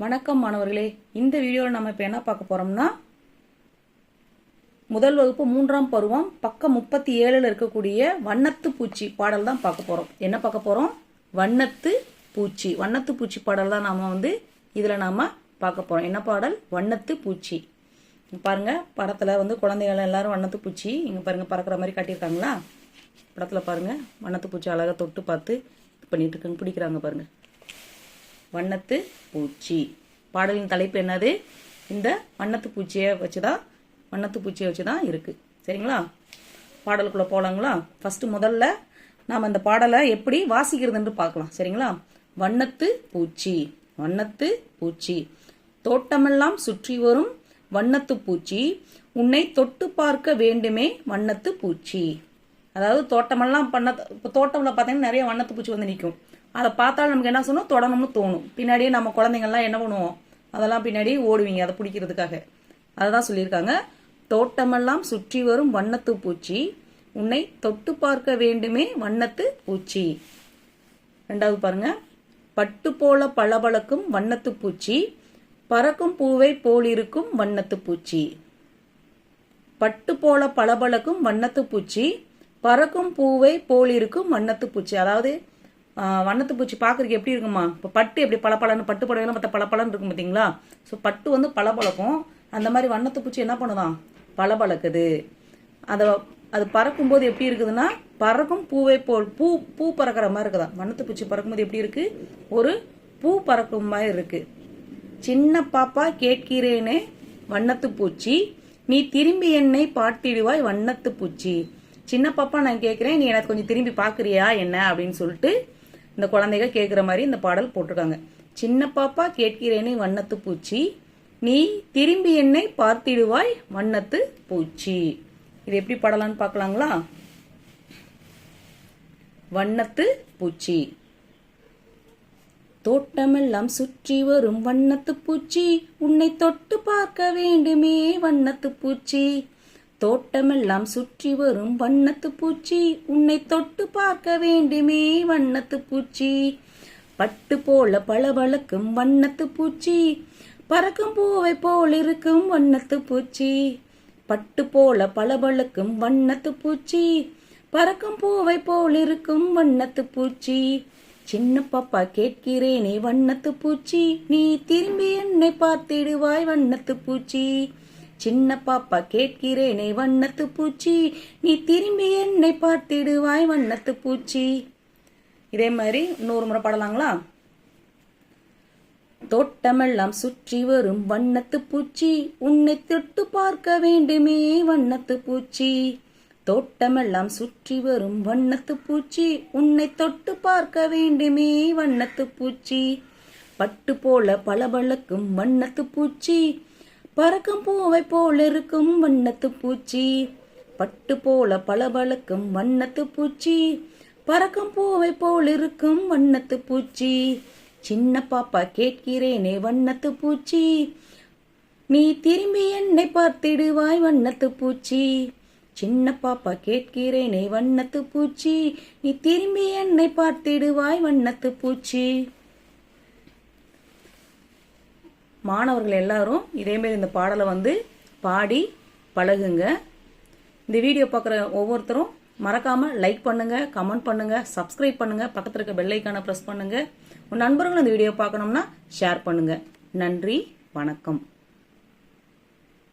வணக்கம் மாணவர்களே, இந்த வீடியோவில் நம்ம இப்போ என்ன பார்க்க போறோம்னா முதல் வகுப்பு 3ஆம் பருவம் பக்கம் 37ல் இருக்கக்கூடிய வண்ணத்து பூச்சி பாடல் தான் பார்க்க போறோம். என்ன பார்க்க போறோம்? வண்ணத்து பூச்சி பாடல் தான் நாம இதுல நாம பார்க்க போறோம். என்ன பாடல்? வண்ணத்து பூச்சி. பாருங்க, படத்துல குழந்தைகள் எல்லாரும் வண்ணத்து பூச்சி இங்க பாருங்க பறக்கிற மாதிரி காட்டியிருக்காங்களா? படத்துல பாருங்க, வண்ணத்து பூச்சி அழகா தொட்டு பார்த்து பண்ணிட்டு இருக்காங்க, பிடிக்கிறாங்க பாருங்க. வண்ணத்து பூச்சி பாடலின் தலைப்பு என்னது? இந்த வண்ணத்து பூச்சியை வச்சுதான் இருக்கு. சரிங்களா? பாடலுக்குள்ள போலாங்களா? ஃபர்ஸ்ட் முதல்ல நாம இந்த பாடலை எப்படி வாசிக்கிறதுன்னு பார்க்கலாம். சரிங்களா? வண்ணத்து பூச்சி தோட்டமெல்லாம் சுற்றி வரும் வண்ணத்து பூச்சி, உன்னை தொட்டு பார்க்க வேண்டுமே வண்ணத்து பூச்சி. அதாவது தோட்டமெல்லாம் தோட்டம்ல பார்த்தீங்கன்னா நிறைய வண்ணத்து பூச்சி நிற்கும். அதை பார்த்தாலும் நமக்கு என்ன சொன்னோம்? தொடணும்னு தோணும். பின்னாடியே நம்ம குழந்தைங்கள்லாம் என்ன பண்ணுவோம்? அதெல்லாம் பின்னாடி ஓடுவீங்க அதை பிடிக்கிறதுக்காக. அததான் சொல்லியிருக்காங்க. தோட்டமெல்லாம் சுற்றி வரும் வண்ணத்து பூச்சி, உன்னை தொட்டு பார்க்க வேண்டுமே வண்ணத்து பூச்சி. ரெண்டாவது பாருங்க, பட்டு போல பளபளக்கும் வண்ணத்து பூச்சி, பறக்கும் பூவை போலிருக்கும் வண்ணத்து பூச்சி. பட்டு போல பளபளக்கும் வண்ணத்து பூச்சி, பறக்கும் பூவை போலிருக்கும் வண்ணத்து பூச்சி. அதாவது வண்ணத்து பூச்சி பார்க்கறதுக்கு எப்படி இருக்குமா? இப்போ பட்டு எப்படி பளபளன்னு, பட்டு புடவைலாம் பார்த்தா பளபளன்னு இருக்கும் பார்த்தீங்களா? ஸோ பட்டு பளபளக்கும். அந்த மாதிரி வண்ணத்து பூச்சி என்ன பண்ணுதான்? பளபளக்குது. அது பறக்கும்போது எப்படி இருக்குதுன்னா, பறக்கும் பூவை போல் பூ பறக்கிற மாதிரி இருக்குதான். வண்ணத்து பூச்சி பறக்கும்போது எப்படி இருக்கு? ஒரு பூ பறக்கும் மாதிரி இருக்கு. சின்ன பாப்பா கேட்கிறேனே வண்ணத்து பூச்சி, நீ திரும்பி என்னை பார்த்திடுவாய் வண்ணத்து பூச்சி. சின்ன பாப்பா நான் கேட்கிறேன், நீ எனக்கு கொஞ்சம் திரும்பி பாக்குறியா என்ன அப்படின்னு சொல்லிட்டு இந்த குழந்தைங்க கேட்குற மாதிரி இந்த பாடல் போட்டிருக்காங்க. சின்ன பாப்பா கேட்கிறேனே வண்ணத்து பூச்சி, நீ திரும்பி என்னை பார்த்திடுவாய் வண்ணத்து பூச்சி. இது எப்படி பாடலான்னு பார்க்கலாங்களா? வண்ணத்து பூச்சி. தோட்டமெல்லாம் சுற்றி வரும் வண்ணத்து பூச்சி, உன்னை தொட்டு பார்க்க வேண்டுமே வண்ணத்து பூச்சி. தோட்டமெல்லாம் சுற்றி வரும் வண்ணத்து பூச்சி, உன்னை தொட்டு பார்க்க வேண்டுமே வண்ணத்து பூச்சி. பட்டு போல பளபளக்கும் வண்ணத்து பூச்சி, பறக்கும் பூவை போல் இருக்கும் வண்ணத்து பூச்சி. பட்டு போல பளபளக்கும் வண்ணத்து பூச்சி, பறக்கும் பூவை போல் இருக்கும் வண்ணத்து பூச்சி. சின்ன பாப்பா கேட்கிறேனே வண்ணத்து பூச்சி, நீ திரும்பி என்னை பார்த்திடுவாய் வண்ணத்து பூச்சி. சின்ன பாப்பா கேட்கிறேனே வண்ணத்து பூச்சி, நீ திரும்பி என்னை பார்த்திடுவாய் வண்ணத்து பூச்சி. இதே மாதிரி இன்னொரு முறை பாடலாங்களா? தோட்டமெல்லாம் சுற்றி வரும் வண்ணத்து பூச்சி, உன்னை தொட்டு பார்க்க வேண்டுமே வண்ணத்து பூச்சி. தோட்டமெல்லாம் சுற்றி வரும் வண்ணத்து பூச்சி, உன்னை தொட்டு பார்க்க வேண்டுமே வண்ணத்து பூச்சி. பட்டு போல பளபளக்கும் வண்ணத்து பூச்சி, பறக்கும் பூவை போல் இருக்கும் வண்ணத்து பூச்சி. பட்டு போல பளபளக்கும் வண்ணத்து பூச்சி, பறக்கும் பூவை போல் இருக்கும் வண்ணத்து பூச்சி. சின்ன பாப்பா கேட்கிறேனே வண்ணத்து பூச்சி, நீ திரும்பி என்னை பார்த்திடுவாய் வண்ணத்து பூச்சி. சின்ன பாப்பா கேட்கிறேனே வண்ணத்து பூச்சி, நீ திரும்பி என்னை பார்த்திடுவாய் வண்ணத்து பூச்சி. மாணவர்கள் எல்லாரும் இதேமாரி இந்த பாடலை பாடி பழகுங்க. இந்த வீடியோ பார்க்குற ஒவ்வொருத்தரும் மறக்காம லைக் பண்ணுங்க, கமெண்ட் பண்ணுங்க, சப்ஸ்கிரைப் பண்ணுங்க, பக்கத்தில் இருக்க பெல் ஐக்கானை ப்ரெஸ் பண்ணுங்க. உன் நண்பர்களும் இந்த வீடியோ பார்க்கணும்னா ஷேர் பண்ணுங்க. நன்றி, வணக்கம்.